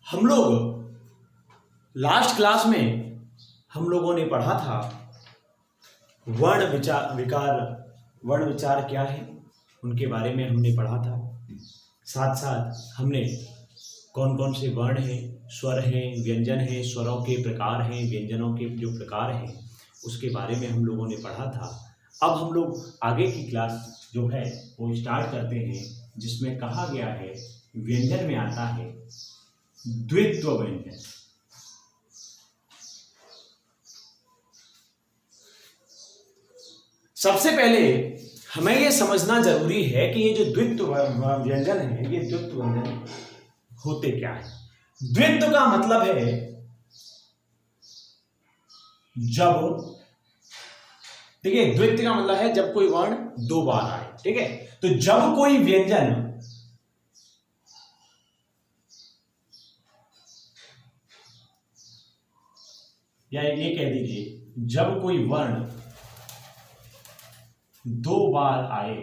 हम लोग last class में हम लोगों ने पढ़ा था वर्ण विचार क्या है, उनके बारे में हमने पढ़ा था। साथ साथ हमने कौन कौन से वर्ण हैं, स्वर हैं, व्यंजन हैं, स्वरों के प्रकार हैं, व्यंजनों के जो प्रकार हैं उसके बारे में हम लोगों ने पढ़ा था। अब हम लोग आगे की क्लास जो है वो स्टार्ट करते हैं, जिसमें कहा गया है व्यंजन में आता है द्वित्व व्यंजन। सबसे पहले हमें यह समझना जरूरी है कि ये जो द्वित्व व्यंजन है, ये द्वित्व व्यंजन होते क्या है। द्वित्व का मतलब है जब, ठीक है, द्वित्व का मतलब है जब कोई वर्ण दो बार आए। ठीक है, तो जब कोई व्यंजन या ये कह दीजिए जब कोई वर्ण दो बार आए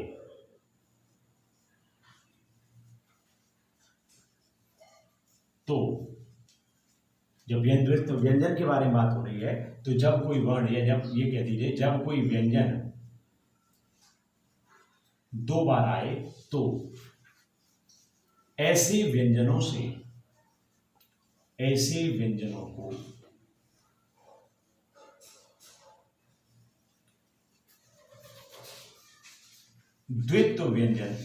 तो, जब द्वित्व व्यंजन के बारे में बात हो रही है, तो जब कोई वर्ण या जब ये कह दीजिए जब कोई व्यंजन दो बार आए तो ऐसे व्यंजनों को द्वित्व व्यंजन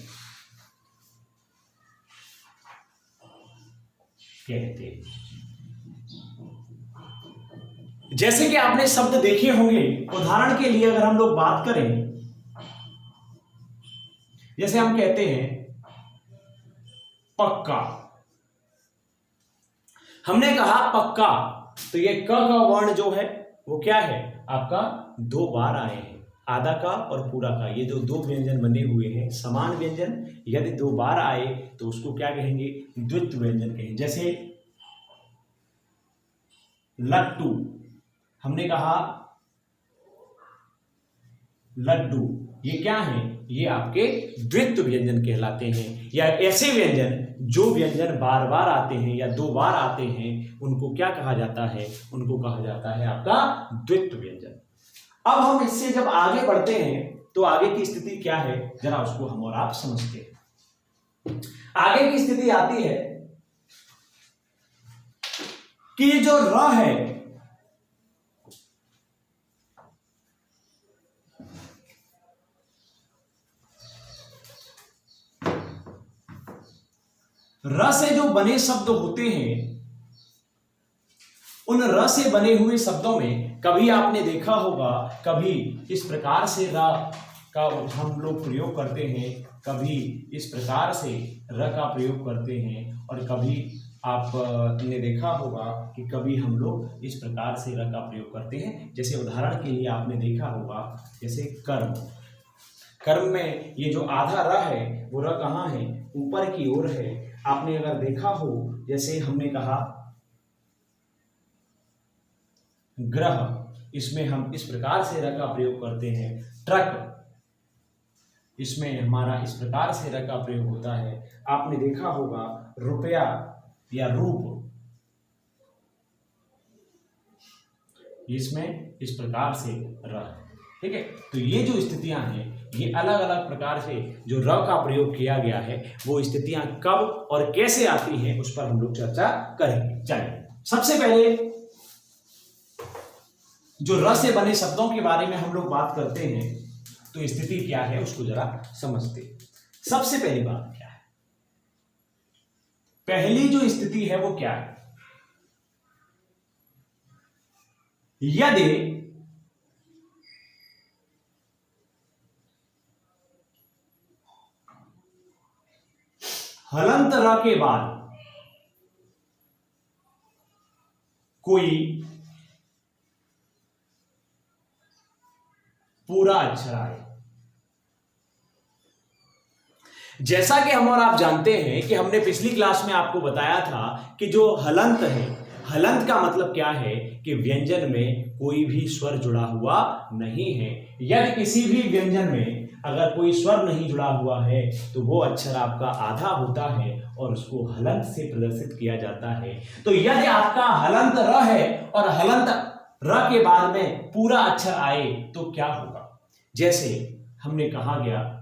कहते हैं। जैसे कि आपने शब्द देखे होंगे, उदाहरण के लिए अगर हम लोग बात करें, जैसे हम कहते हैं पक्का, हमने कहा पक्का, तो ये क का वर्ण जो है वो क्या है आपका दो बार आए हैं, आधा का और पूरा का, ये जो दो व्यंजन बने हुए हैं समान व्यंजन, यदि दो बार आए तो उसको क्या कहेंगे, द्वित्व व्यंजन कहेंगे। जैसे लट्टू, हमने कहा लड्डू, ये क्या है, ये आपके द्वित्व व्यंजन कहलाते हैं। या ऐसे व्यंजन जो व्यंजन बार बार आते हैं या दो बार आते हैं उनको क्या कहा जाता है, उनको कहा जाता है आपका द्वित्व व्यंजन। अब हम इससे जब आगे बढ़ते हैं तो आगे की स्थिति क्या है, जरा उसको हम और आप समझते हैं। आगे की स्थिति आती है कि ये जो र है, र से जो बने शब्द होते हैं, उन र से बने हुए शब्दों में कभी आपने देखा होगा, कभी इस प्रकार से र का हम लोग प्रयोग करते हैं, कभी इस प्रकार से र का प्रयोग करते हैं, और कभी आपने देखा होगा कि कभी हम लोग इस प्रकार से र का प्रयोग करते हैं। जैसे उदाहरण के लिए आपने देखा होगा, जैसे कर्म, कर्म में ये जो आधा र है वो र कहाँ है, ऊपर की ओर है। आपने अगर देखा हो, जैसे हमने कहा ग्रह, इसमें हम इस प्रकार से र का प्रयोग करते हैं। ट्रक, इसमें हमारा इस प्रकार से र का प्रयोग होता है। आपने देखा होगा रुपया या रूप, इसमें इस प्रकार से र है। ठीक है, तो ये जो स्थितियां हैं, ये अलग अलग प्रकार से जो र का प्रयोग किया गया है, वो स्थितियां कब और कैसे आती हैं उस पर हम लोग चर्चा करेंगे। चलिए, सबसे पहले जो र से बने शब्दों के बारे में हम लोग बात करते हैं, तो स्थिति क्या है उसको जरा समझते हैं। सबसे पहली बात क्या है, पहली जो स्थिति है वो क्या है, यदि हलंत र के बाद कोई पूरा अक्षर आए। जैसा कि हम और आप जानते हैं कि हमने पिछली क्लास में आपको बताया था कि जो हलंत है, हलंत का मतलब क्या है कि व्यंजन में कोई भी स्वर जुड़ा हुआ नहीं है। यदि किसी भी व्यंजन में अगर कोई स्वर नहीं जुड़ा हुआ है तो वो अक्षर आपका आधा होता है और उसको हलंत से प्रदर्शित किया जाता है। तो यदि आपका हलंत र है और हलंत र के बाद में पूरा अक्षर आए तो क्या होगा? जैसे हमने कहा गया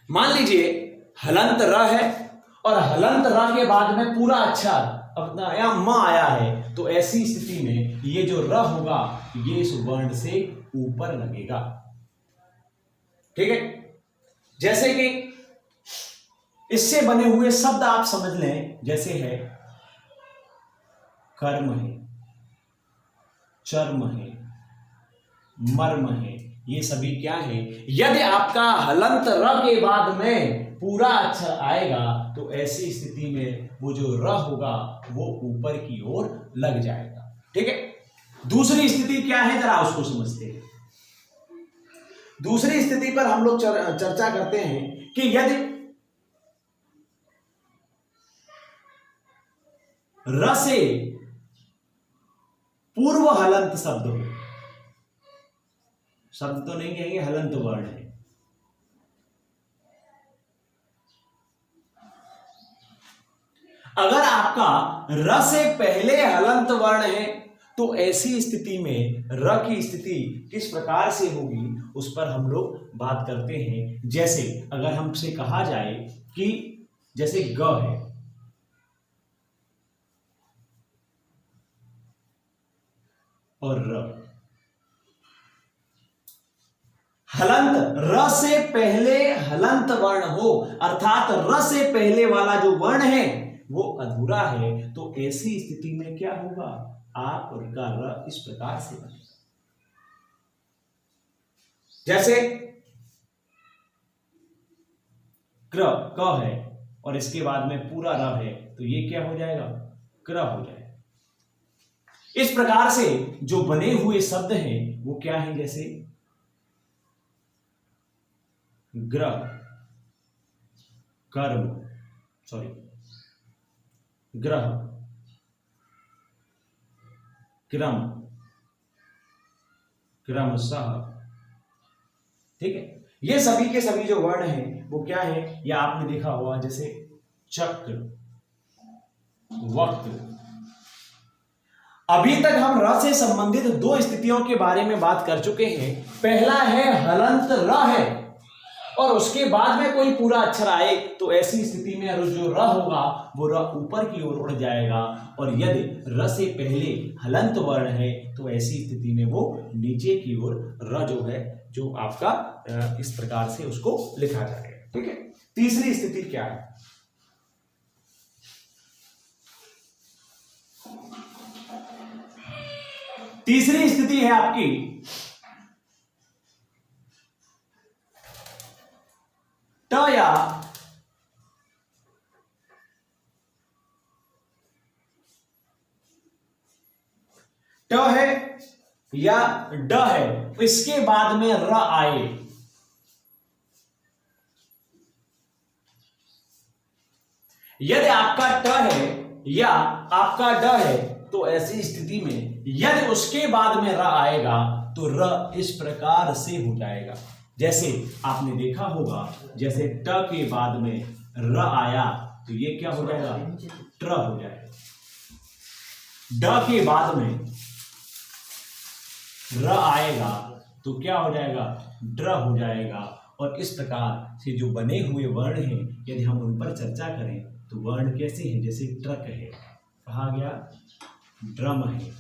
मान लीजिए हलंत र है और हलंत र के बाद में पूरा अक्षर अपना या म आया है, तो ऐसी स्थिति में ये जो र होगा ये इस वर्ण से ऊपर लगेगा। ठीक है, जैसे कि इससे बने हुए शब्द आप समझ लें, जैसे है कर्म है, चर्म है, मर्म है, ये सभी क्या है? यदि आपका हलंत र के बाद में पूरा अक्षर आएगा तो ऐसी स्थिति में वो जो र होगा वो ऊपर की ओर लग जाएगा। ठीक है, दूसरी स्थिति क्या है जरा उसको समझते हैं। दूसरी स्थिति पर हम लोग चर्चा करते हैं कि यदि र से पूर्व हलंत शब्द हो, शब्द तो नहीं कहेंगे, हलंत वर्ण है, अगर आपका र से पहले हलंत वर्ण है तो ऐसी स्थिति में र की स्थिति किस प्रकार से होगी उस पर हम लोग बात करते हैं। जैसे अगर हमसे कहा जाए कि जैसे ग है, और र, हलंत र से पहले हलंत वर्ण हो, अर्थात र से पहले वाला जो वर्ण है वो अधूरा है, तो ऐसी स्थिति में क्या होगा? आप और का र इस प्रकार से बनेगा। जैसे क्र क है और इसके बाद में पूरा र है, तो ये क्या हो जाएगा? क्र हो जाएगा। इस प्रकार से जो बने हुए शब्द हैं वो क्या है? जैसे ग्रह, कर्म, ग्रह, क्रम, क्रमशः। ठीक है, ये सभी के सभी जो वर्ण हैं वो क्या है? या आपने देखा होगा जैसे चक्र, वक्त। अभी तक हम र से संबंधित दो स्थितियों के बारे में बात कर चुके हैं। पहला है हलंत र है और उसके बाद में कोई पूरा अक्षर आए तो ऐसी स्थिति में जो र होगा वो र ऊपर की ओर उड़ जाएगा, और यदि र से पहले हलंत वर्ण है तो ऐसी स्थिति में वो नीचे की ओर र जो है जो आपका इस प्रकार से उसको लिखा जाएगा। ठीक है, तीसरी स्थिति क्या है? तीसरी स्थिति है आपकी ट या ट है या ड है, इसके बाद में र आए। यदि आपका ट है या आपका ड है तो ऐसी स्थिति में यदि उसके बाद में र आएगा तो र इस प्रकार से हो जाएगा। जैसे आपने देखा होगा, जैसे ट के बाद में र आया तो ये क्या हो जाएगा? ट्र हो जाएगा। ड के बाद में र आएगा तो क्या हो जाएगा? ड्र हो जाएगा। और इस प्रकार से जो बने हुए वर्ण हैं यदि हम उन पर चर्चा करें तो वर्ण कैसे हैं? जैसे ट्रक है, कहा गया ड्रम है,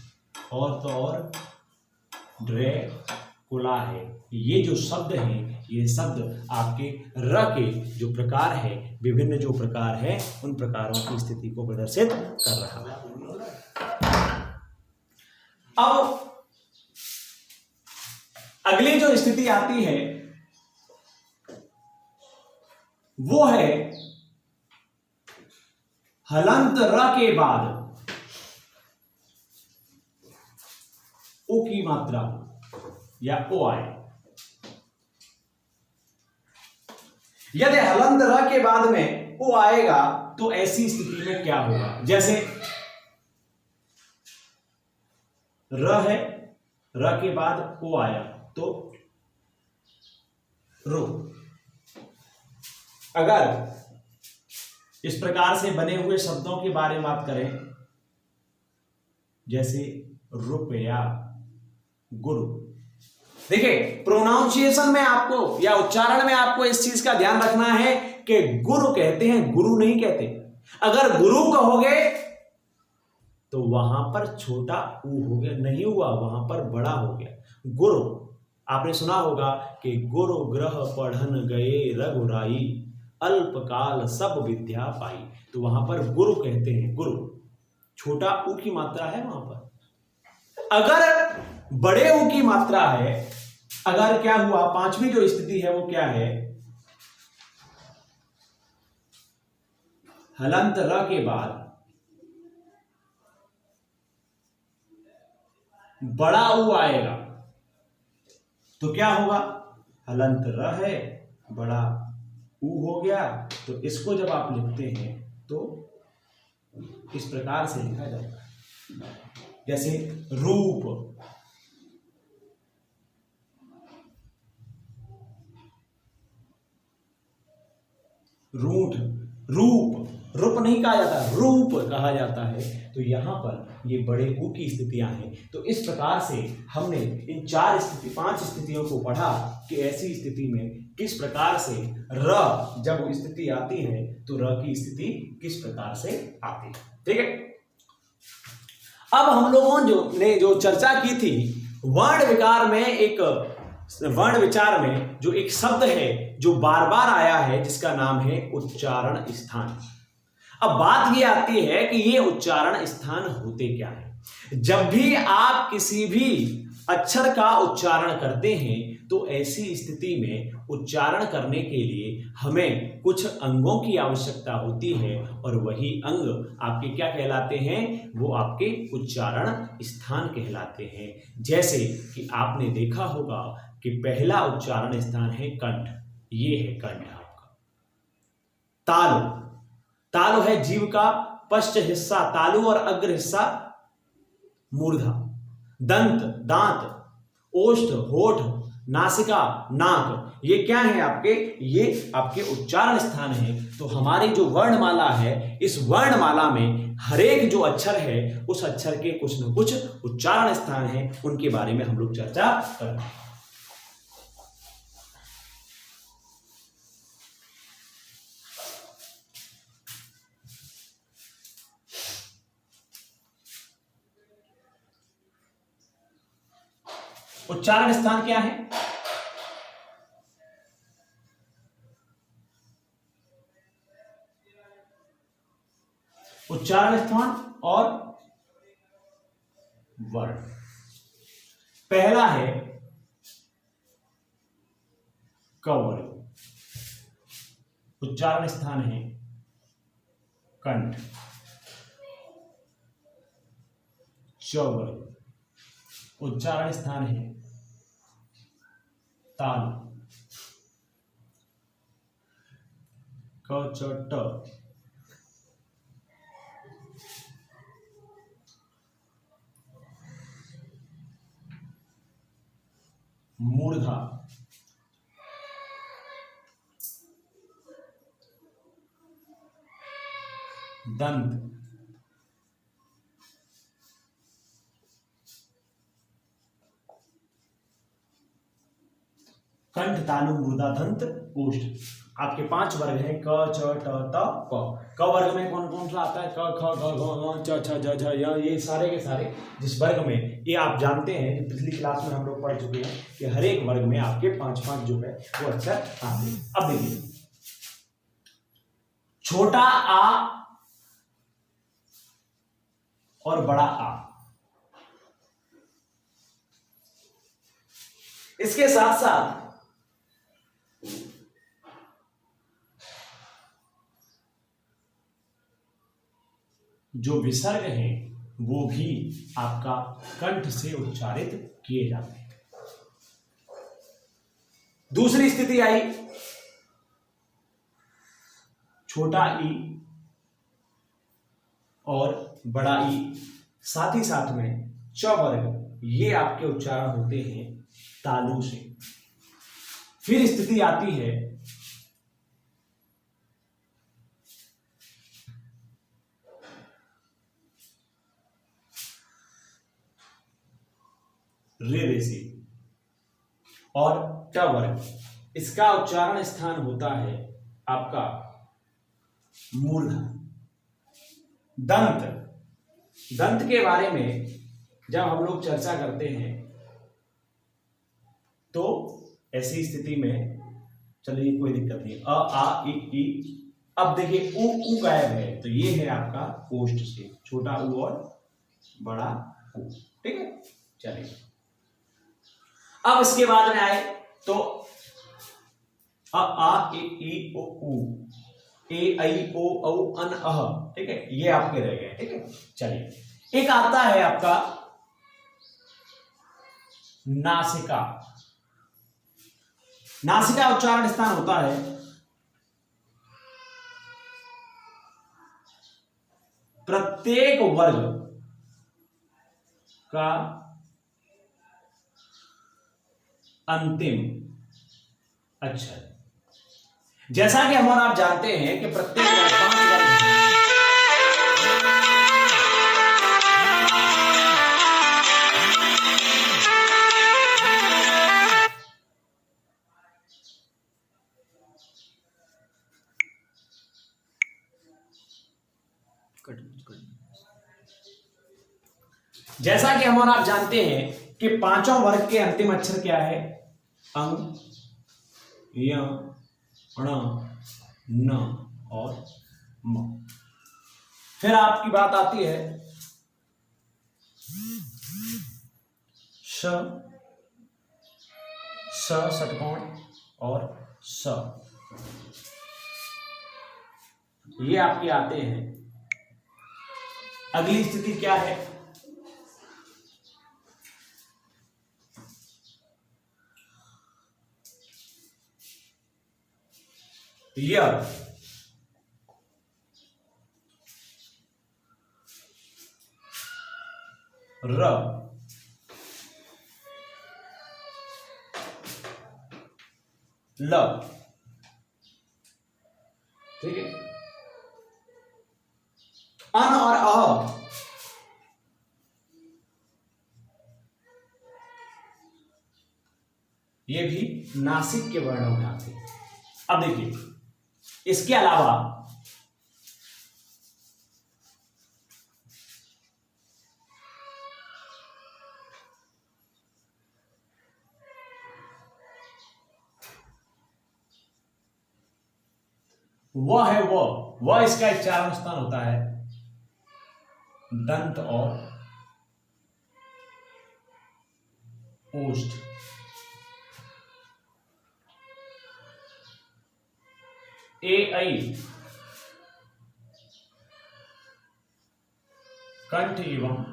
और तो और ड्रैकुला है। ये जो शब्द हैं ये शब्द आपके र के जो प्रकार है, विभिन्न जो प्रकार है उन प्रकारों की स्थिति को प्रदर्शित कर रहा है। अब अगली जो स्थिति आती है वो है हलंत र के बाद ओ की मात्रा या ओ आए। यदि हलंत र के बाद में ओ आएगा तो ऐसी स्थिति में क्या होगा? जैसे र है, र के बाद ओ आया तो रो। अगर इस प्रकार से बने हुए शब्दों के बारे में बात करें, जैसे रुपया, गुरु। देखिए प्रोनाउंसिएशन में आपको या उच्चारण में आपको इस चीज का ध्यान रखना है कि गुरु कहते हैं, गुरु नहीं कहते। अगर गुरु कहोगे तो वहां पर छोटा ऊ हो गया, नहीं हुआ, वहां पर बड़ा हो गया। गुरु, आपने सुना होगा कि गुरु ग्रह पढ़न गए रघुराई, अल्पकाल सब विद्या पाई। तो वहां पर गुरु कहते हैं, गुरु, छोटा ऊ की मात्रा है वहां पर। अगर बड़े ऊ की मात्रा है, अगर क्या हुआ, पांचवी जो स्थिति है वो क्या है, हलंत र के बाद बड़ा ऊ आएगा तो क्या होगा, हलंत र है, बड़ा ऊ हो गया। तो इसको जब आप लिखते हैं तो इस प्रकार से लिखा जाता है, जैसे रूप, रूठ, रूप, रूप नहीं कहा जाता, रूप कहा जाता है। तो यहां पर ये बड़े ऊ की स्थितियां हैं। तो इस प्रकार से हमने इन पांच स्थितियों को पढ़ा कि ऐसी स्थिति में किस प्रकार से र जब स्थिति आती है तो र की स्थिति किस प्रकार से आती है। ठीक है, अब हम लोगों ने जो चर्चा की थी वर्ण विकार में, एक वर्ण विचार में जो एक शब्द है जो बार बार आया है जिसका नाम है उच्चारण स्थान। अब बात ये आती है कि ये उच्चारण स्थान होते क्या है। जब भी आप किसी भी अक्षर का उच्चारण करते हैं तो ऐसी स्थिति में उच्चारण करने के लिए हमें कुछ अंगों की आवश्यकता होती है और वही अंग आपके क्या कहलाते हैं, वो आपके उच्चारण स्थान कहलाते हैं। जैसे कि आपने देखा होगा कि पहला उच्चारण स्थान है कंठ, ये है कंठ आपका। तालु, तालु है जीव का पश्च हिस्सा, तालु और अग्र हिस्सा मूर्धा। दंत, दांत, ओष्ठ, होठ, नासिका, नाक, ये क्या है आपके, ये आपके उच्चारण स्थान है। तो हमारी जो वर्णमाला है, इस वर्णमाला में हर एक जो अक्षर है उस अक्षर के कुछ न कुछ उच्चारण स्थान है, उनके बारे में हम लोग चर्चा करते हैं। उच्चारण स्थान क्या है, उच्चारण स्थान और वर्ण। पहला है क वर्ग, उच्चारण स्थान है कंठ। च वर्ग, उच्चारण स्थान है ताल। क च ट, मूर्धा। दंत, कंठ, तालु, मूर्धा, दंत, ओष्ठ। आपके 5 वर्ग हैं, क च ट त प। क वर्ग में कौन कौन सा आता है, क ख ग घ च छ ज झ य, ये सारे के सारे जिस वर्ग में, ये आप जानते हैं कि पिछली क्लास में हम लोग पढ़ चुके हैं कि हर एक वर्ग में आपके 5-5 जो है वो अक्षर आते हैं। अब देखिए, छोटा आ और बड़ा आ, इसके साथ साथ जो विसर्ग हैं वो भी आपका कंठ से उच्चारित किए जाते हैं। दूसरी स्थिति आई छोटा ई और बड़ा ई, साथ ही साथ में च वर्ग ये आपके उच्चारण होते हैं तालु से। फिर स्थिति आती है रे से और ट वर्ग। इसका उच्चारण स्थान होता है आपका मूर्धन। दंत, दंत के बारे में जब हम लोग चर्चा करते हैं तो ऐसी स्थिति में चलिए कोई दिक्कत नहीं, अ आ इ अब देखिए उ गायब है, तो ये है आपका ओष्ठ से, छोटा उ और बड़ा उ, ठीक है। चलिए अब इसके बाद में आए तो अ आ इ ओ उ, ए ऐ ओ औ अन अह, ठीक है, ये आपके रह गए, ठीक है। चलिए एक आता है आपका नासिका। नासिका उच्चारण स्थान होता है प्रत्येक वर्ग का अंतिम अक्षर। जैसा कि हम और आप जानते हैं कि प्रत्येक वर्ग 5 वर्ग हैं। जैसा कि हम और आप जानते हैं कि पांचों वर्ग के अंतिम अक्षर क्या है? अंग, य, ण, न और म। फिर आपकी बात आती है श, षटकोण और स, ये आपके आते हैं। अगली स्थिति क्या है? य, र, ल, ठीक है। अन और अह ये भी नासिक के वर्णों में आते हैं। अब देखिए इसके अलावा वह है वह इसका उच्चारण स्थान होता है दंत और ओष्ठ। ए ऐ कंठ एवं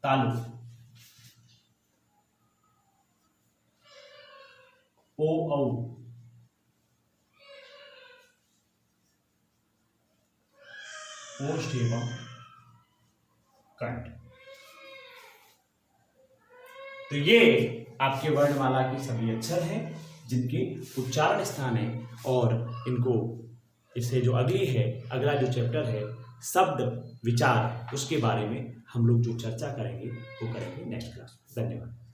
तालु। ओ औ ओष्ठ एवं कंठ। तो ये आपके वर्णमाला के सभी अक्षर हैं जिनके उच्चारण स्थान है, और इनको इससे जो अगली है, अगला जो चैप्टर है शब्द विचार, उसके बारे में हम लोग जो चर्चा करेंगे वो करेंगे नेक्स्ट क्लास में। धन्यवाद।